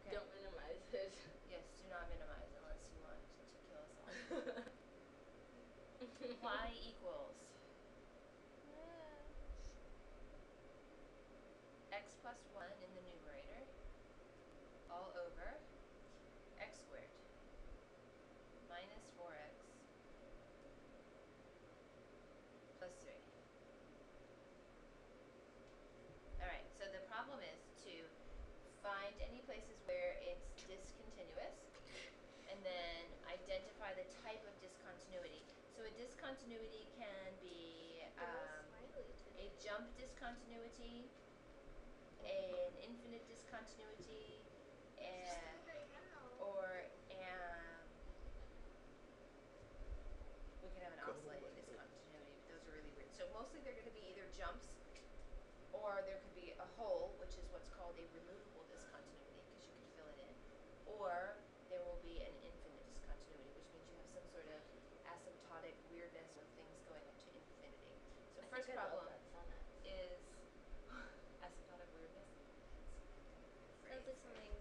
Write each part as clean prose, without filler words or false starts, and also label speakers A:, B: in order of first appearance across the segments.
A: Okay.
B: Don't minimize it.
A: Yes, do not minimize unless you want to kill us all. Y equals x plus 1 in the numerator all over x squared minus 4x plus 3. Alright, so the problem is to find any places where it's discontinuous and then identify the type of discontinuity. So a discontinuity can be a jump discontinuity, an infinite discontinuity, or we can have an oscillating discontinuity, but those are really weird. So mostly they're going to be either jumps, or there could be a hole, which is what's called a removable discontinuity, because you can fill it in, or there will be an infinite discontinuity, which means you have some sort of asymptotic weirdness of things going up to infinity. So first problem is asymptotic weirdness.
C: Sounds like something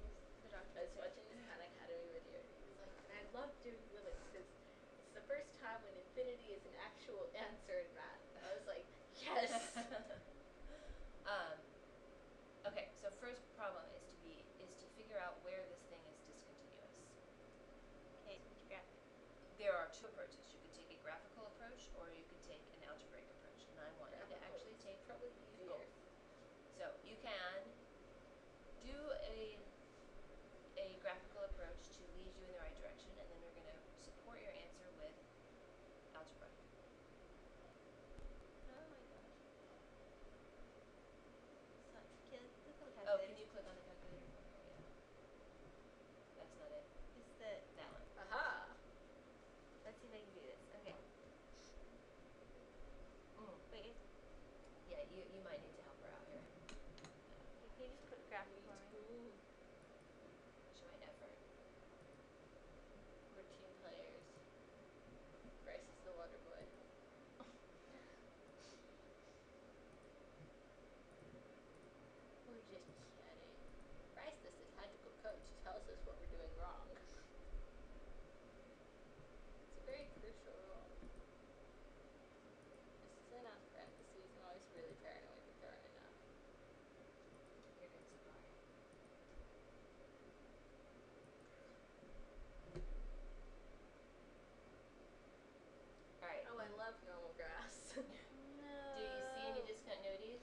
C: the doctor
B: I was watching this Khan Academy video. He's like, and I love doing limits because it's the first time when infinity is an actual answer in math. I was like, yes.
A: Okay, so first problem is to figure out where this thing is discontinuous.
C: Okay,
A: There are two approaches. You could take a graphical approach, or you could take an algebraic approach. And I want you to actually take
B: probably easier.
A: both. So you can do a graphical approach to lead you in the right direction, and then we're going to support your answer with algebra.
C: Oh my gosh. So, can you click on the
A: Oh,
C: calculator?
A: can you click on the calculator? Yeah. That's not it.
C: It's the...
A: That one.
B: Aha!
C: Let's see if I can do this. Okay. Wait,
A: Yeah, you might need to help her out here.
C: can you just put graphic for me?
A: Show my effort.
B: We're team players. Bryce is the water boy. We're just chatting. Bryce, the statistical coach, tells us what we're doing wrong. It's a very crucial role. This is enough parentheses. I'm always really paranoid if there aren't enough.
A: You're good so far. Alright.
B: Oh, I love normal grass.
C: No.
A: Do you see any discontinuities?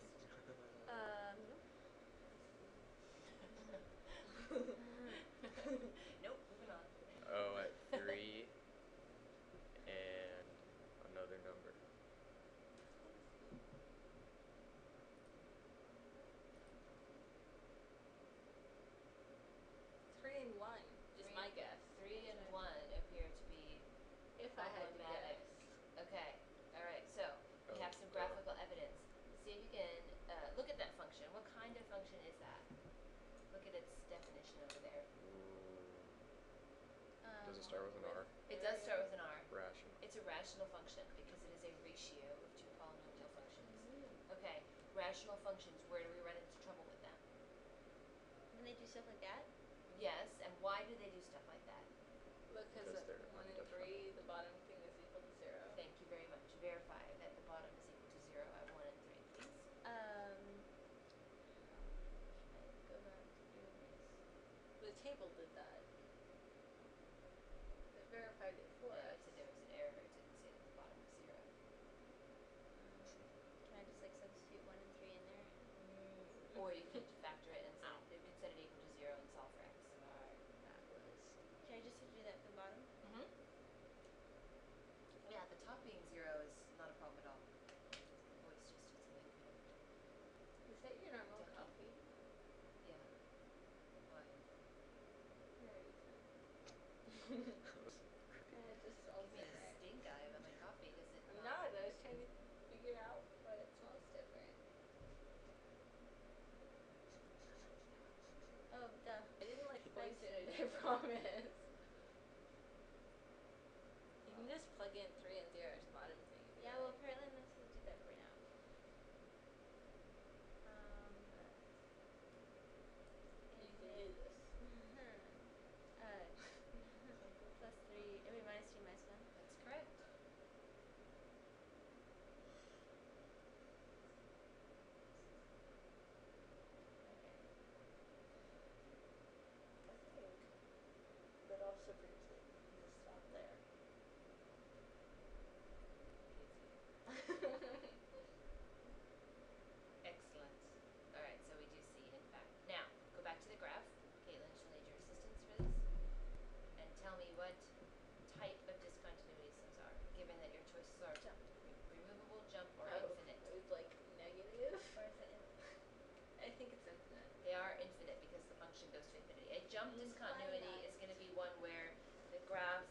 A: Nope, moving on.
D: Oh, at 3 and another number.
B: 3 and 1. Just my guess.
A: 3 and 1 appear to be
B: If I had to
A: problematic.
B: guess.
A: Okay, alright, so we have some graphical evidence. See if you can look at that function. What kind of function is that? Look at its definition over there.
D: Does it start with an R?
A: It does start with an R.
D: Rational.
A: It's a rational function because it is a ratio of two polynomial functions. Okay, rational functions, where do we run into trouble with them?
C: When they do stuff like that?
A: Yes, and why do they do stuff like that?
B: Because
D: Because
B: at
D: they're
B: 1 and
D: different.
B: 3, the bottom thing is equal to 0.
A: Thank you very much. Verify that the bottom is equal to 0 at 1 and 3, please.
C: Go back to doing this.
B: The table did that. It verified it for
A: Yeah,
B: us.
A: it said there was an error. It didn't say that the bottom was 0.
C: Can I just like substitute 1 and 3 in there?
A: Or you could factor it and set it equal to 0 and solve for x.
C: Can I just do that for the bottom?
A: Yeah, the top being 0 is not a problem at all. Oh, it's just something kind
B: Is that your normal
A: Ducky.
B: coffee?
A: yeah. What?
B: It just smells
A: Give me a
B: different.
A: stink eye about my coffee. Does it
B: I'm not. I was trying to figure out why it smells different.
C: Oh, duh.
B: I didn't like poison it, I promise. You can just plug in 3 and 0 as bottom thing.
C: Yeah, well, apparently I'm not supposed to do that for now.
B: You can do this.
A: jump discontinuity is gonna be one where the graph